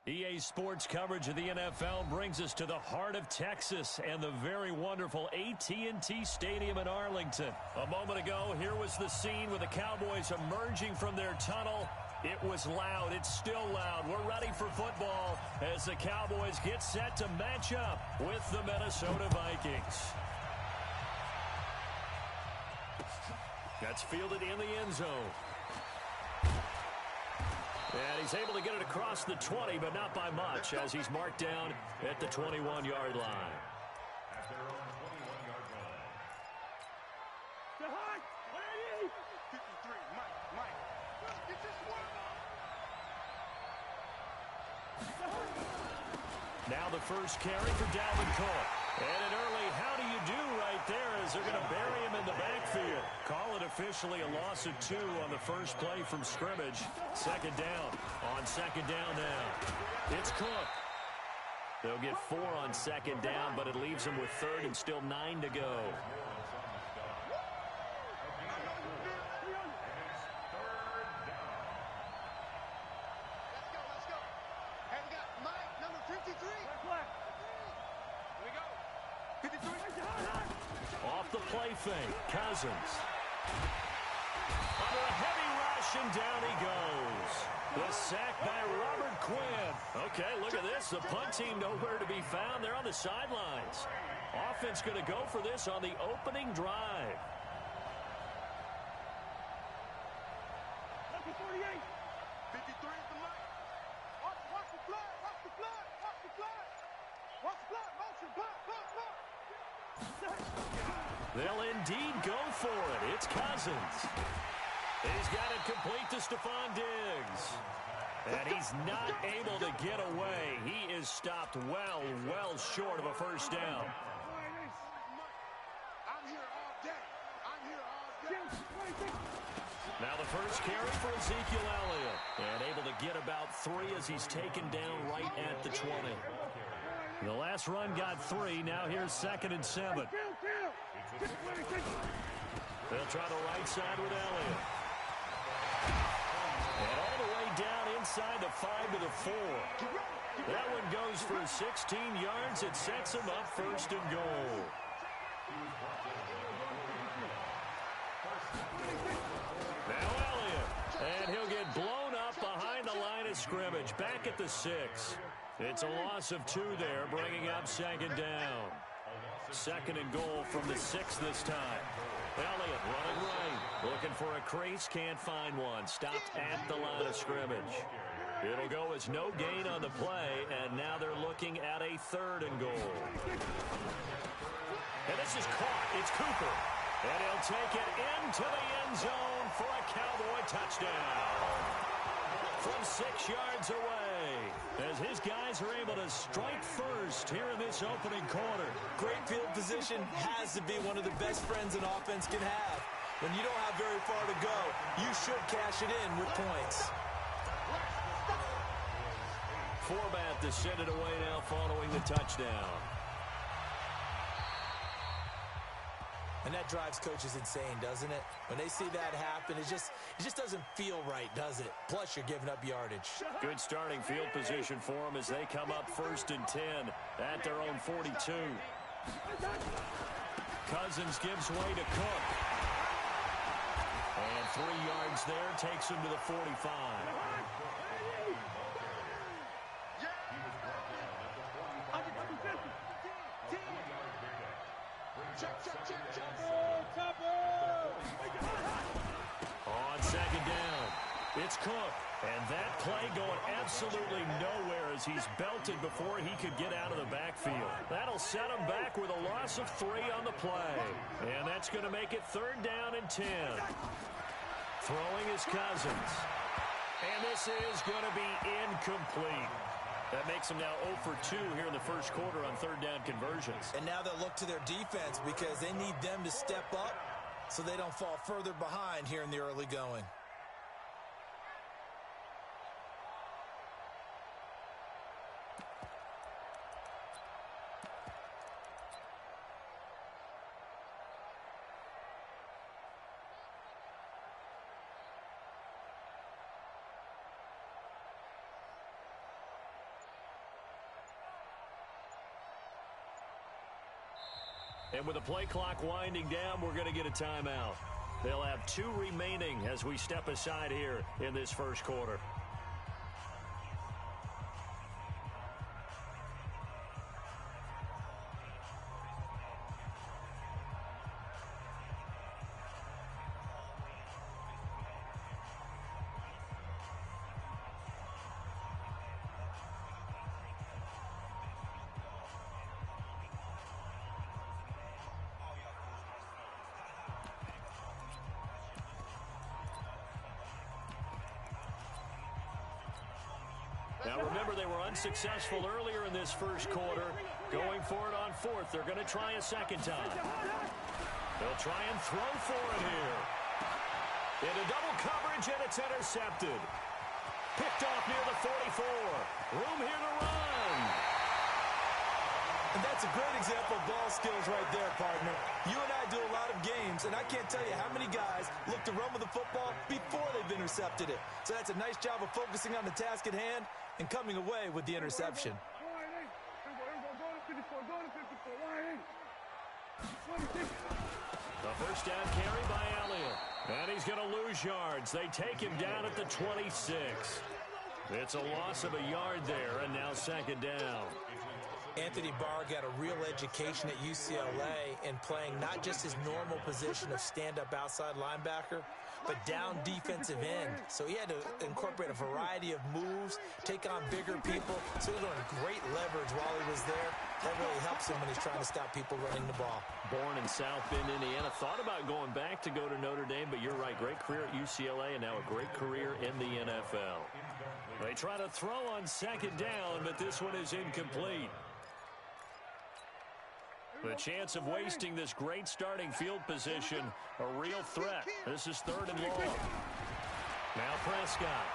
EA Sports coverage of the NFL brings us to the heart of Texas and the very wonderful AT&T Stadium in Arlington. A moment ago, here was the scene with the Cowboys emerging from their tunnel. It was loud. It's still loud. We're ready for football as the Cowboys get set to match up with the Minnesota Vikings. That's fielded in the end zone. And he's able to get it across the 20, but not by much, as he's marked down at the 21-yard line. At their own 21-yard line. 53, Mike. Get this one. Now the first carry for Dalvin Cook. And an early how do you do right there as they're going to bury him in the backfield. Call it officially a loss of 2 on the first play from scrimmage. Second down. On second down now. It's Cook. They'll get 4 on second down, but it leaves them with third and still 9 to go. Let's go. And we got Mike, number 53. Here we go. 53. Off the play fake, Cousins. Under a heavy rush, and down he goes. The sack by Robert Quinn. Okay, look at this. The punt team nowhere to be found. They're on the sidelines. Offense going to go for this on the opening drive. 48. 53 is the Mike. Watch the blood. Motion, blood. They'll indeed go for it. It's Cousins. He's got it complete to Stephon Diggs. And he's not able to get away. He is stopped well short of a first down. I'm here all day. Now the first carry for Ezekiel Elliott. And able to get about 3 as he's taken down right at the 20. The last run got 3. Now here's 2nd and 7. They'll try the right side with Elliott. And all the way down inside the 5 to the 4. That one goes for 16 yards. It sets him up 1st and goal. Now Elliott. And he'll get blown up behind the line of scrimmage. Back at the 6. It's a loss of 2 there, bringing up 2nd down. 2nd and goal from the 6 this time. Elliott running right. Looking for a crease, can't find one. Stopped at the line of scrimmage. It'll go as no gain on the play, and now they're looking at a 3rd and goal. And this is caught. It's Cooper. And he'll take it into the end zone for a Cowboy touchdown. From 6 yards away, as his guys are able to strike first here in this opening quarter. Great field position has to be one of the best friends an offense can have. When you don't have very far to go, you should cash it in with points. Forbat to send it away now following the touchdown. And that drives coaches insane, doesn't it? When they see that happen, it just doesn't feel right, does it? Plus, you're giving up yardage. Good starting field position for them as they come up 1st and 10 at their own 42. Cousins gives way to Cook. And 3 yards there takes him to the 45. On 2nd down, it's Cook. And that play going absolutely nowhere as he's belted before he could get out of the backfield. That'll set him back with a loss of 3 on the play. And that's going to make it 3rd down and 10. Throwing is Cousins. And this is going to be incomplete. That makes them now 0 for 2 here in the first quarter on 3rd down conversions. And now they'll look to their defense because they need them to step up so they don't fall further behind here in the early going. And with the play clock winding down, we're going to get a timeout. They'll have 2 remaining as we step aside here in this first quarter. Now, remember, they were unsuccessful earlier in this first quarter. Going for it on 4th. They're going to try a second time. They'll try and throw for it here. Into double coverage, and it's intercepted. Picked off near the 44. Room here to run. And that's a great example of ball skills right there, partner. You and I do a lot of games, and I can't tell you how many guys look to run with the football before they've intercepted it. So that's a nice job of focusing on the task at hand and coming away with the interception. The first down carry by Elliott. And he's going to lose yards. They take him down at the 26. It's a loss of a yard there, and now second down. Anthony Barr got a real education at UCLA in playing not just his normal position of stand-up outside linebacker, but down defensive end. So he had to incorporate a variety of moves, take on bigger people. So he learned great leverage while he was there. That really helps him when he's trying to stop people running the ball. Born in South Bend, Indiana. Thought about going back to go to Notre Dame, but you're right. Great career at UCLA and now a great career in the NFL. They try to throw on second down, but this one is incomplete. The chance of wasting this great starting field position, a real threat. This is 3rd and long. Now Prescott.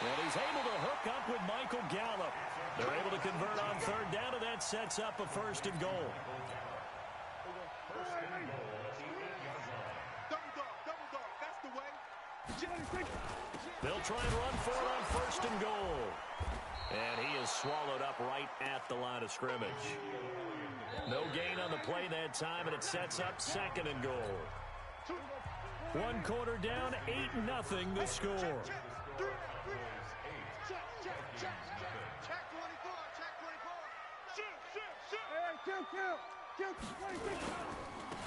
And he's able to hook up with Michael Gallup. They're able to convert on 3rd down, and that sets up a 1st and goal. They'll try and run for it on 1st and goal. And he is swallowed up right at the line of scrimmage. No gain on the play that time, and it sets up 2nd and goal. 1 quarter down, 8-0 the score.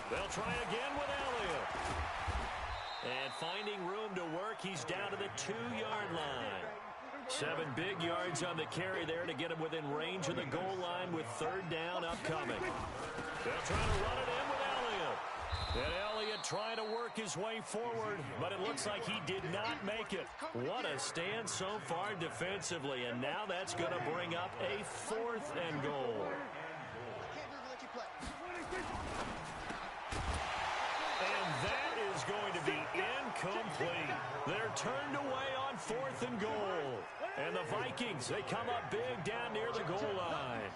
They'll try again with Elliott. And finding room to work, he's down to the 2-yard line. 7 big yards on the carry there to get him within range of the goal line with 3rd down upcoming. They'll try to run it in with Elliott. And Elliott trying to work his way forward, but it looks like he did not make it. What a stand so far defensively, and now that's going to bring up a 4th and goal. And that is going to be incomplete. They're turned away on 4th and goal. And the Vikings, they come up big down near the goal line.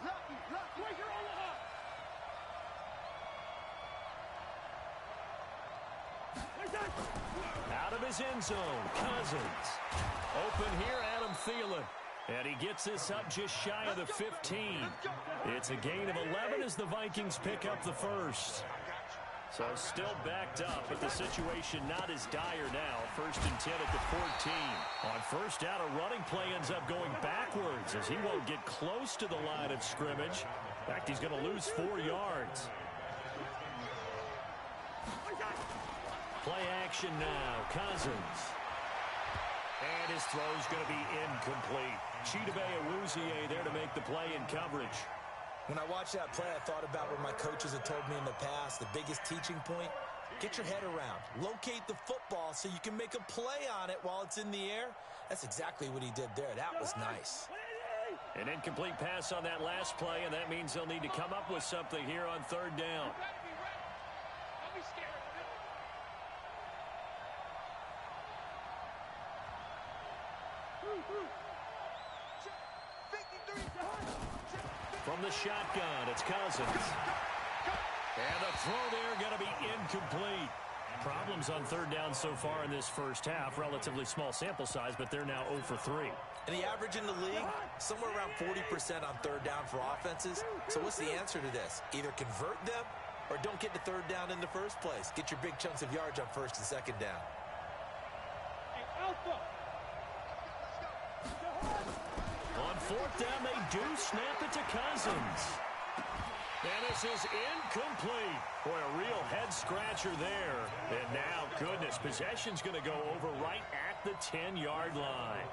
Out of his end zone, Cousins. Open here, Adam Thielen. And he gets this up just shy of the 15. It's a gain of 11 as the Vikings pick up the 1st. So still backed up, but the situation not as dire now. 1st and 10 at the 14. On 1st down, a running play ends up going backwards as he won't get close to the line of scrimmage. In fact, he's going to lose 4 yards. Play action now. Cousins. And his throw's going to be incomplete. Chidobe Awuzie there to make the play in coverage. When I watched that play, I thought about what my coaches had told me in the past. The biggest teaching point, get your head around. Locate the football so you can make a play on it while it's in the air. That's exactly what he did there. That was nice. An incomplete pass on that last play, and that means they'll need to come up with something here on 3rd down. From the shotgun, it's Cousins. And the throw there going to be incomplete. Problems on third down so far in this first half. Relatively small sample size, but they're now 0 for 3. And the average in the league, somewhere around 40% on third down for offenses. So what's the answer to this? Either convert them or don't get to third down in the first place. Get your big chunks of yards on first and second down. On fourth down, they do snap it to Cousins. And this is incomplete. Boy, a real head-scratcher there. And now, goodness, possession's going to go over right at the 10-yard line.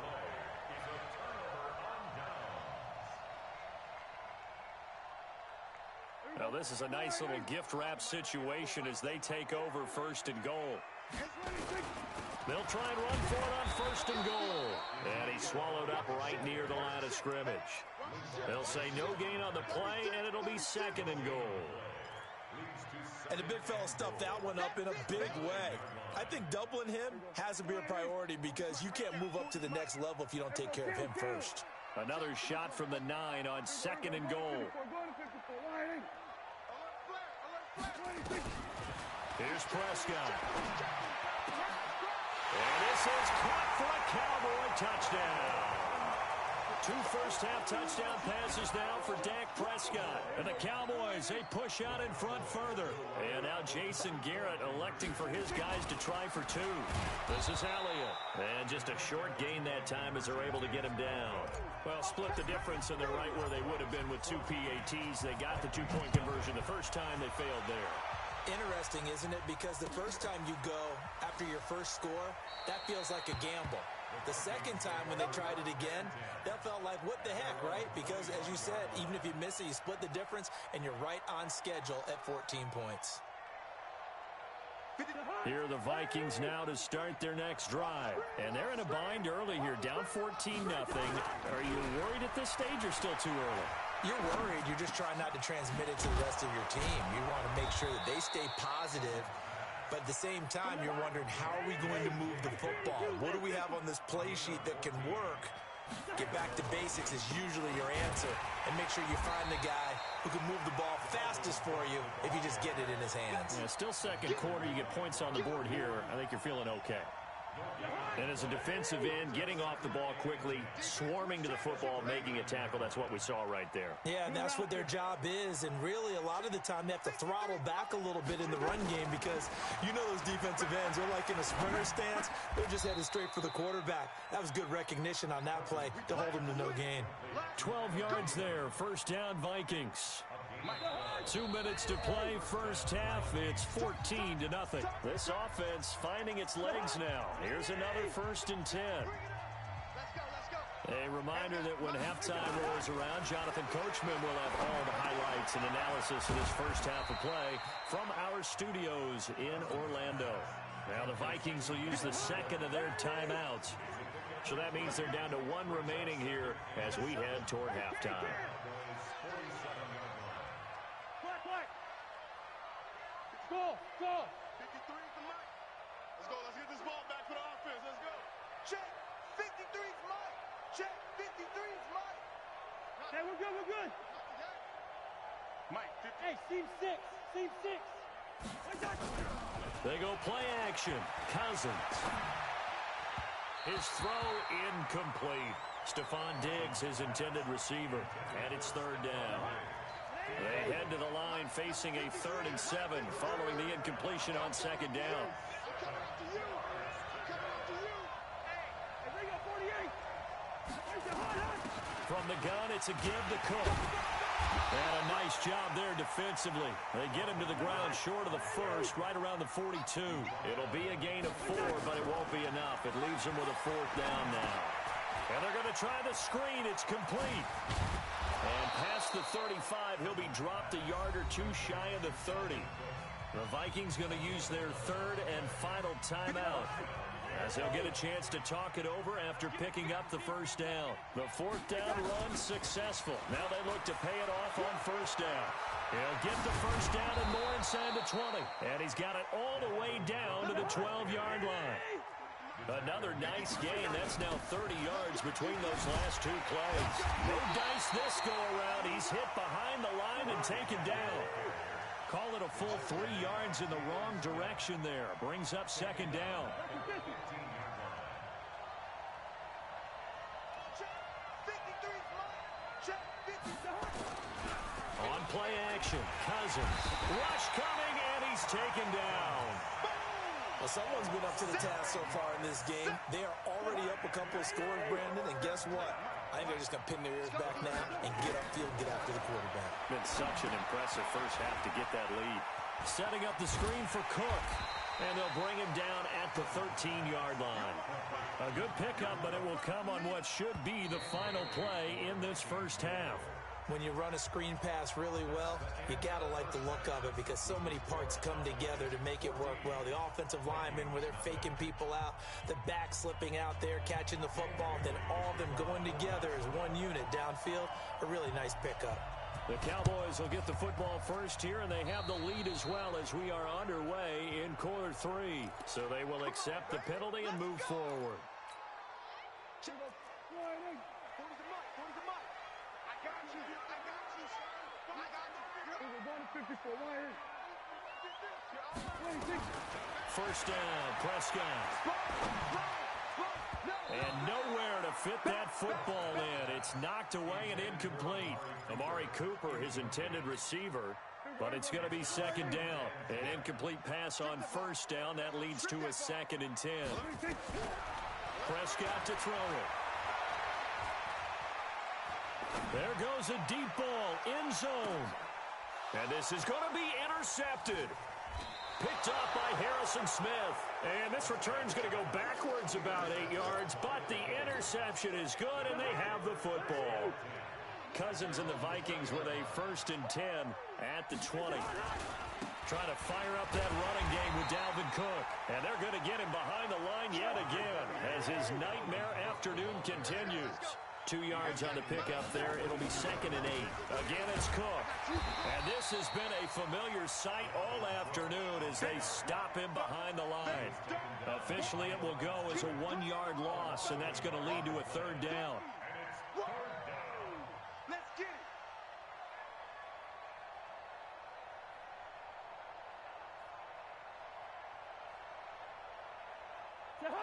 Now, this is a nice little gift-wrap situation as they take over first and goal. They'll try and run for it on first and goal. And he's swallowed up right near the line of scrimmage. They'll say no gain on the play, and it'll be second and goal. And the big fella stuffed that one up in a big way. I think doubling him has to be a priority because you can't move up to the next level if you don't take care of him first. Another shot from the 9 on second and goal. Here's Prescott. And this is caught for a Cowboy touchdown. 2 first-half touchdown passes now for Dak Prescott. And the Cowboys, they push out in front further. And now Jason Garrett electing for his guys to try for 2. This is Elliott. And just a short gain that time as they're able to get him down. Well, split the difference, and they're right where they would have been with 2 PATs. They got the 2-point conversion the first time. They failed there. Interesting, isn't it? Because the first time you go after your first score, that feels like a gamble. The second time when they tried it again, that felt like, what the heck, right? Because, as you said, even if you miss it, you split the difference, and you're right on schedule at 14 points. Here are the Vikings now to start their next drive. And they're in a bind early here, down 14-0. Are you worried at this stage or still too early? You're worried. You're just trying not to transmit it to the rest of your team. You want to make sure that they stay positive. But at the same time, you're wondering, how are we going to move the football? What do we have on this play sheet that can work? Get back to basics is usually your answer. And make sure you find the guy who can move the ball fastest for you if you just get it in his hands. Yeah, still second quarter. You get points on the board here. I think you're feeling okay. And as a defensive end, getting off the ball quickly, swarming to the football, making a tackle, that's what we saw right there. Yeah, and that's what their job is. And really, a lot of the time, they have to throttle back a little bit in the run game because you know those defensive ends, they're like in a sprinter stance. They're just headed straight for the quarterback. That was good recognition on that play to hold them to no gain. 12 yards there, first down Vikings. 2 minutes to play, first half. It's 14-0. This offense finding its legs now. Here's another 1st and 10. A reminder that when halftime rolls around, Jonathan Coachman will have all the highlights and analysis of this first half of play from our studios in Orlando. Now the Vikings will use the second of their timeouts. So that means they're down to 1 remaining here as we head toward halftime. Go! 53 for Mike. Let's go. Let's get this ball back for the offense. Let's go. Check. 53 for Mike. Check. 53 for Mike. Okay, we're good. We're good. Mike, 50. Hey, seam 6. Seam 6. They go play action. Cousins. His throw incomplete. Stephon Diggs, his intended receiver. And it's 3rd down. They head to the line facing a 3rd and 7 following the incompletion on 2nd down. From the gun, it's a give to Cook. And a nice job there defensively. They get him to the ground short of the first, right around the 42. It'll be a gain of 4, but it won't be enough. It leaves them with a 4th down now. And they're going to try the screen. It's complete. And past the 35, he'll be dropped a yard or 2 shy of the 30. The Vikings going to use their 3rd and final timeout as they'll get a chance to talk it over after picking up the 1st down. The 4th down run successful. Now they look to pay it off on 1st down. He'll get the 1st down and more inside the 20. And he's got it all the way down to the 12-yard line. Another nice gain. That's now 30 yards between those last 2 plays. No dice this go around. He's hit behind the line and taken down. Call it a full 3 yards in the wrong direction there. Brings up second down. On play action, Cousins. Rush coming, and he's taken down. Well, someone's been up to the task so far in this game. They are already up a couple of scores, Brandon, and guess what? I think they're just going to pin their ears back now and get upfield and get after the quarterback. Been such an impressive first half to get that lead. Setting up the screen for Cook, and they'll bring him down at the 13-yard line. A good pickup, but it will come on what should be the final play in this first half. When you run a screen pass really well, you got to like the look of it because so many parts come together to make it work well. The offensive linemen, where they're faking people out, the back slipping out there, catching the football, then all of them going together as one unit downfield. A really nice pickup. The Cowboys will get the football first here, and they have the lead as well as we are underway in quarter 3. So they will accept the penalty and move forward. First down, Prescott. And nowhere to fit that football in. It's knocked away and incomplete. Amari Cooper, his intended receiver, but it's going to be second down. An incomplete pass on first down. That leads to a 2nd and 10. Prescott to throw it. There goes a deep ball, end zone. And this is going to be intercepted. Picked up by Harrison Smith. And this return's going to go backwards about 8 yards, but the interception is good, and they have the football. Cousins and the Vikings with a 1st and 10 at the 20. Trying to fire up that running game with Dalvin Cook. And they're going to get him behind the line yet again as his nightmare afternoon continues. 2 yards on the pickup there. It'll be 2nd and 8. Again, it's Cook. And this has been a familiar sight all afternoon as they stop him behind the line. Officially, it will go as a 1-yard loss, and that's going to lead to a 3rd down.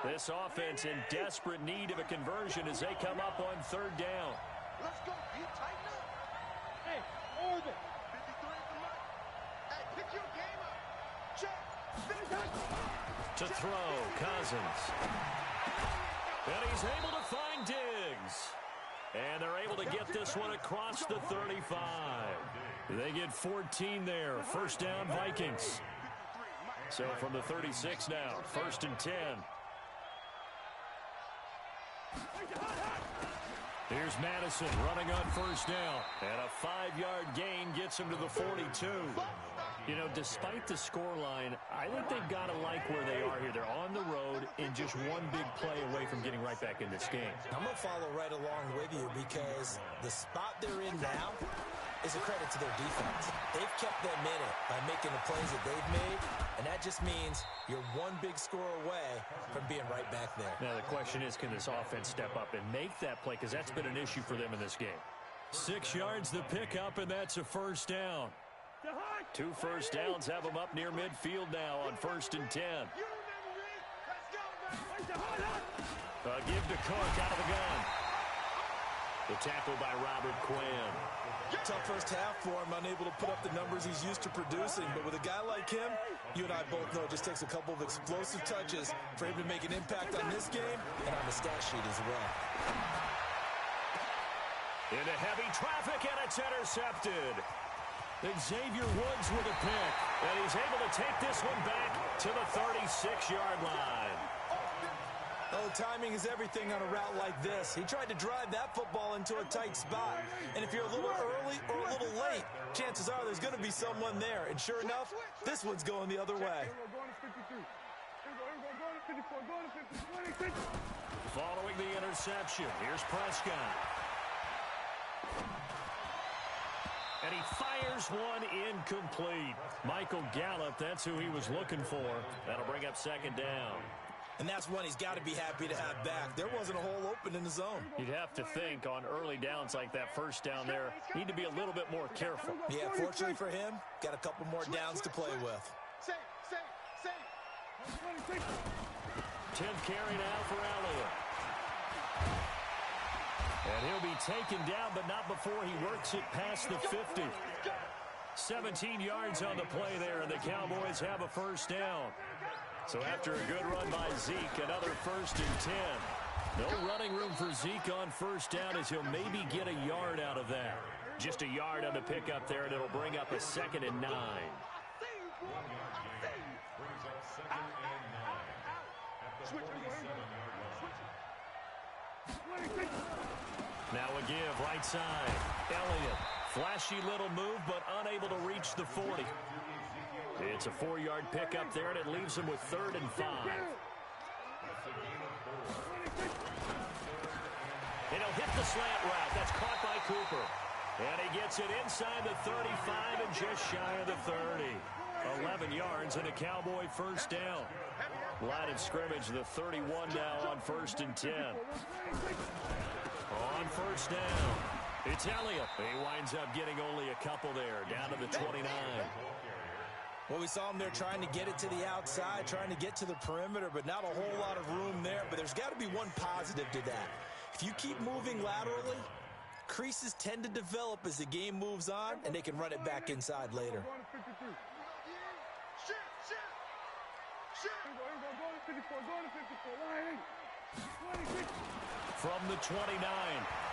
This offense in desperate need of a conversion as they come up on 3rd down. Let's go. You tighten up. Hey, Orbit. 53 for Mike. Hey, pick your game up. Check. To throw, Cousins. And he's able to find Diggs. And they're able to get this one across the 35. They get 14 there. First down, Vikings. So from the 36 now, 1st and 10. Here's Madison running on first down. And a 5-yard gain gets him to the 42. You know, despite the scoreline, I think they've got to like where they are here. They're on the road and just one big play away from getting right back in this game. I'm going to follow right along with you because the spot they're in now is a credit to their defense. They've kept them in it by making the plays that they've made, and that just means you're one big score away from being right back there. Now, the question is, can this offense step up and make that play? Because that's been an issue for them in this game. 6 yards the pickup, and that's a first down. 2 first downs have them up near midfield now on 1st and 10. A give to Cook out of the gun. The tackle by Robert Quinn. Tough first half for him, unable to put up the numbers he's used to producing. But with a guy like him, you and I both know it just takes a couple of explosive touches for him to make an impact on this game and on the stat sheet as well. Into heavy traffic, and it's intercepted. Xavier Woods with a pick, and he's able to take this one back to the 36-yard line. Oh, timing is everything on a route like this. He tried to drive that football into a tight spot. And if you're a little early or a little late, chances are there's going to be someone there. And sure enough, this one's going the other way. Following the interception, here's Prescott. And he fires one incomplete. Michael Gallup, that's who he was looking for. That'll bring up 2nd down. And that's one he's got to be happy to have back. There wasn't a hole open in the zone. You'd have to think on early downs like that first down there, need to be a little bit more careful. Yeah, fortunately for him, got a couple more downs to play with. 10th carry now for Elliott. And he'll be taken down, but not before he works it past the 50. 17 yards on the play there, and the Cowboys have a first down. So after a good run by Zeke, another 1st and 10. No running room for Zeke on first down as he'll maybe get a yard out of that. Just a yard on the pickup there, and it'll bring up a 2nd and 9. Now a give, right side. Elliott, flashy little move, but unable to reach the 40. It's a 4-yard pickup there, and it leaves him with 3rd and 5. And he'll hit the slant route. That's caught by Cooper. And he gets it inside the 35 and just shy of the 30. 11 yards and a Cowboy first down. Line of scrimmage, the 31 now on 1st and 10. On first down, it's Elliott. He winds up getting only a couple there, down to the 29. Well, we saw him there trying to get it to the outside, trying to get to the perimeter, but not a whole lot of room there. But there's got to be one positive to that. If you keep moving laterally, creases tend to develop as the game moves on, and they can run it back inside later. From the 29,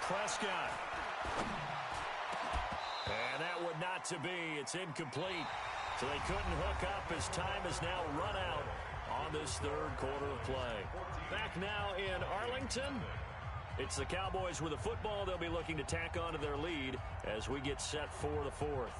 Prescott. And that would not to be. It's incomplete. So they couldn't hook up as time has now run out on this 3rd quarter of play. Back now in Arlington. It's the Cowboys with the football. They'll be looking to tack on to their lead as we get set for the 4th.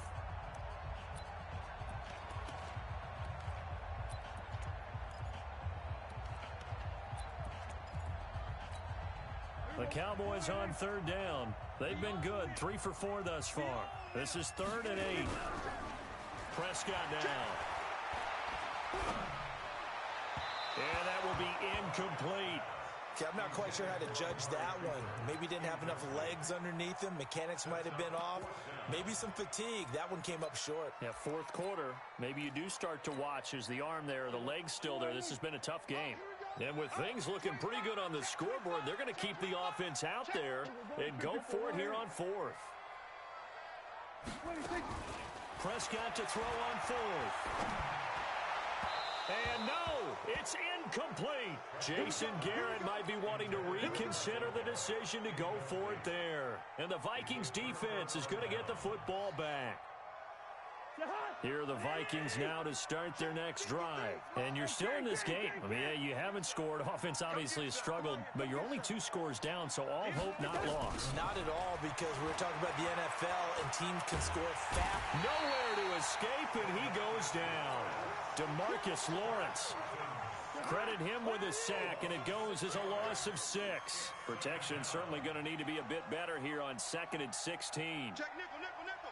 The Cowboys on 3rd down. They've been good, 3 for 4 thus far. This is 3rd and 8. Prescott down. And that will be incomplete. Okay, I'm not quite sure how to judge that one. Maybe didn't have enough legs underneath him. Mechanics might have been off. Maybe some fatigue. That one came up short. Yeah, 4th quarter. Maybe you do start to watch as the arm there, the leg's still there. This has been a tough game. And with things looking pretty good on the scoreboard, they're going to keep the offense out there and go for it here on 4th. Prescott to throw on 4th. And no, it's incomplete. Jason Garrett might be wanting to reconsider the decision to go for it there. And the Vikings defense is going to get the football back. Here are the Vikings now to start their next drive. And you're still in this game. I mean, yeah, you haven't scored. Offense obviously has struggled, but you're only 2 scores down, so all hope not lost. Not at all, because we're talking about the NFL, and teams can score fast. Nowhere to escape, and he goes down. DeMarcus Lawrence. Credit him with a sack, and it goes as a loss of 6. Protection certainly going to need to be a bit better here on 2nd and 16. Check nickel, nickel, nickel.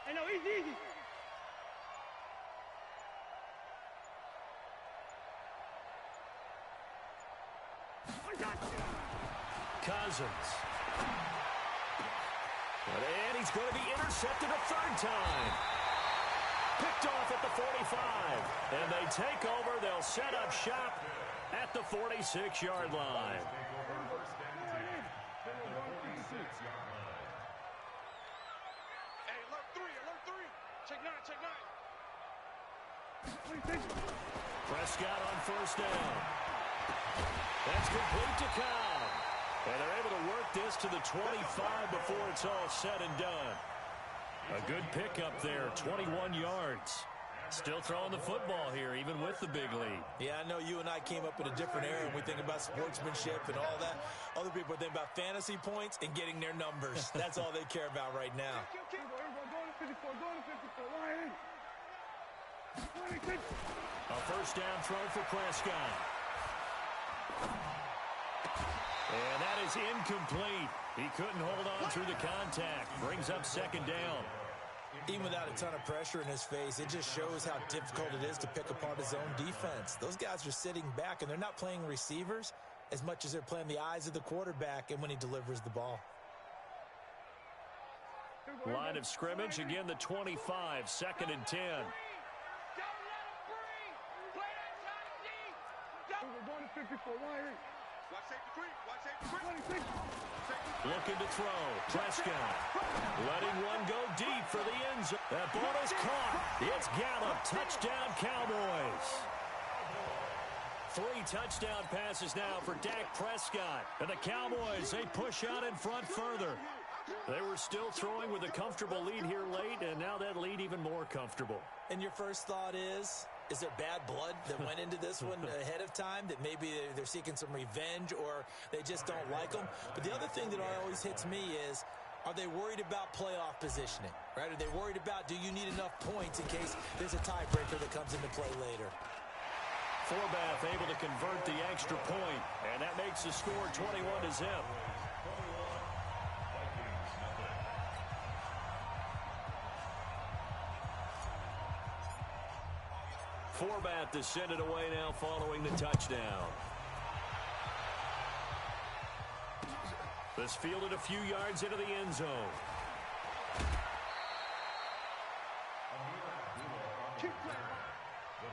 Hey, no, easy. Cousins. And he's going to be intercepted a 3rd time. Picked off at the 45. And they take over. They'll set up shop at the 46-yard line. Hey, alert 3. Check 9. Prescott on first down. That's complete to Cobb. And they're able to work this to the 25 before it's all said and done. A good pickup there, 21 yards. Still throwing the football here, even with the big lead. Yeah, I know you and I came up in a different era, and we think about sportsmanship and all that. Other people think about fantasy points and getting their numbers. That's all they care about right now. A first down throw for Prescott. And that is incomplete. He couldn't hold on through the contact. Brings up 2nd down. Even without a ton of pressure in his face, it just shows how difficult it is to pick apart his own defense. Those guys are sitting back, and they're not playing receivers as much as they're playing the eyes of the quarterback and when he delivers the ball. Line of scrimmage, again the 25, 2nd and 10. Looking to throw. Prescott letting one go deep for the end zone. That ball is caught. It's Gallup. Touchdown, Cowboys. 3 touchdown passes now for Dak Prescott. And the Cowboys, they push out in front further. They were still throwing with a comfortable lead here late, and now that lead even more comfortable. And your first thought is there bad blood that went into this one ahead of time, that maybe they're seeking some revenge or they just don't like them? But the other thing that always hits me is, are they worried about playoff positioning, right? Are they worried about, do you need enough points in case there's a tiebreaker that comes into play later? Forbath able to convert the extra point, and that makes the score 21-0. Forbath to send it away now following the touchdown. This fielded a few yards into the end zone. The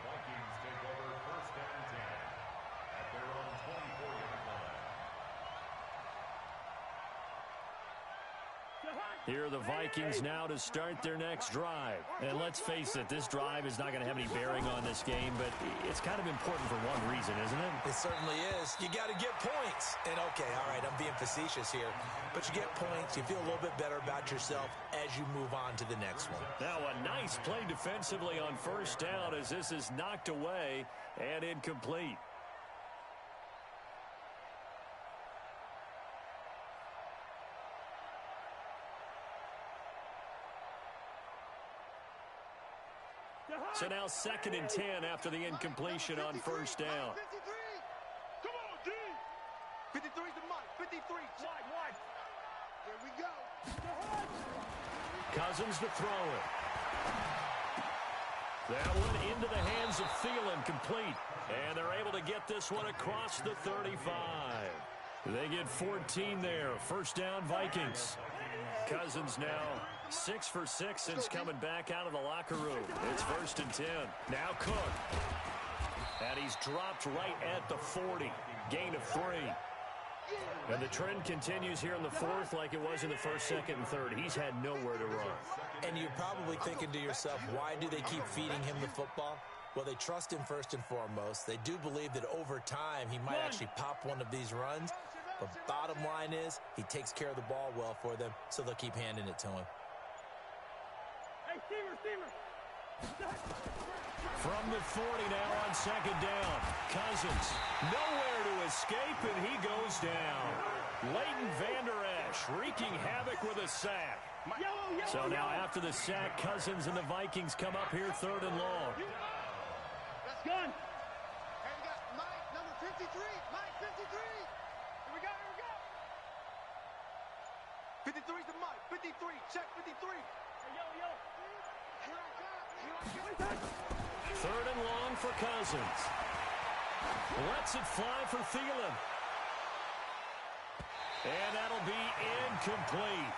Vikings take over 1st and 10 at their own 24-yard line. Here are the Vikings now to start their next drive. And let's face it, this drive is not going to have any bearing on this game, but it's kind of important for one reason, isn't it? It certainly is. You got to get points. And okay, all right, I'm being facetious here, but you get points, you feel a little bit better about yourself as you move on to the next one. Now a nice play defensively on 1st down as this is knocked away and incomplete. So now 2nd and 10 after the incompletion on 1st down. 53. Come on, D. 53's the mark. 53. Wide. Here we go. Cousins to throw it. That one into the hands of Thielen, complete. And they're able to get this one across the 35. They get 14 there. 1st down, Vikings. Cousins now 6 for 6 since coming back out of the locker room. It's 1st and 10. Now Cook. And he's dropped right at the 40. Gain of 3. And the trend continues here in the 4th like it was in the 1st, 2nd, and 3rd. He's had nowhere to run. And you're probably thinking to yourself, why do they keep feeding him the football? Well, they trust him first and foremost. They do believe that over time he might actually pop one of these runs. But bottom line is, he takes care of the ball well for them, so they'll keep handing it to him. Hey, Steamer. From the 40 now on 2nd down. Cousins nowhere to escape, and he goes down. Leighton Vander Esch wreaking havoc with a sack. So now after the sack, Cousins and the Vikings come up here 3rd and long. Gun. Hey, we got Mike, number 53. Mike, 53. Here we go. 53's the Mike. 53. Check 53. Yo. Here I come. 3rd and long for Cousins. Lets it fly for Thielen. And that'll be incomplete.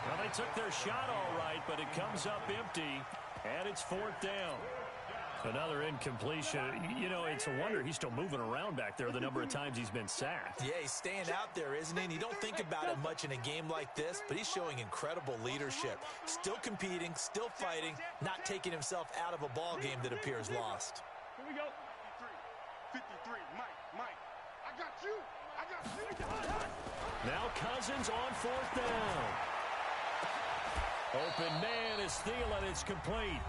Well, they took their shot all right, but it comes up empty, and it's 4th down. Another incompletion. You know, it's a wonder he's still moving around back there the number of times he's been sacked. Yeah, he's staying out there, isn't he? And you don't think about it much in a game like this, but he's showing incredible leadership. Still competing, still fighting, not taking himself out of a ball game that appears lost. Here we go. 53. Mike. I got you. Now Cousins on 4th down. Open man is Thielen. It's complete.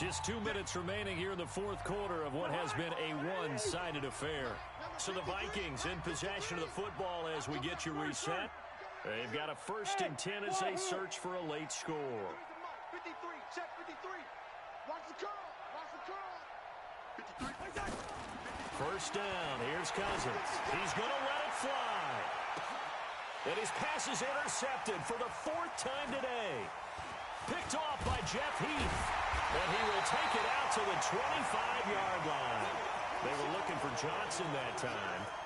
Just 2 minutes remaining here in the 4th quarter of what has been a one-sided affair. So the Vikings in possession of the football as we get you reset. They've got a 1st and 10 as they search for a late score. 53. Check 53. Watch the curl. 53. 1st down. Here's Cousins. He's going to let it fly. And his pass is intercepted for the 4th time today. Picked off by Jeff Heath. And he will take it out to the 25-yard line. They were looking for Johnson that time.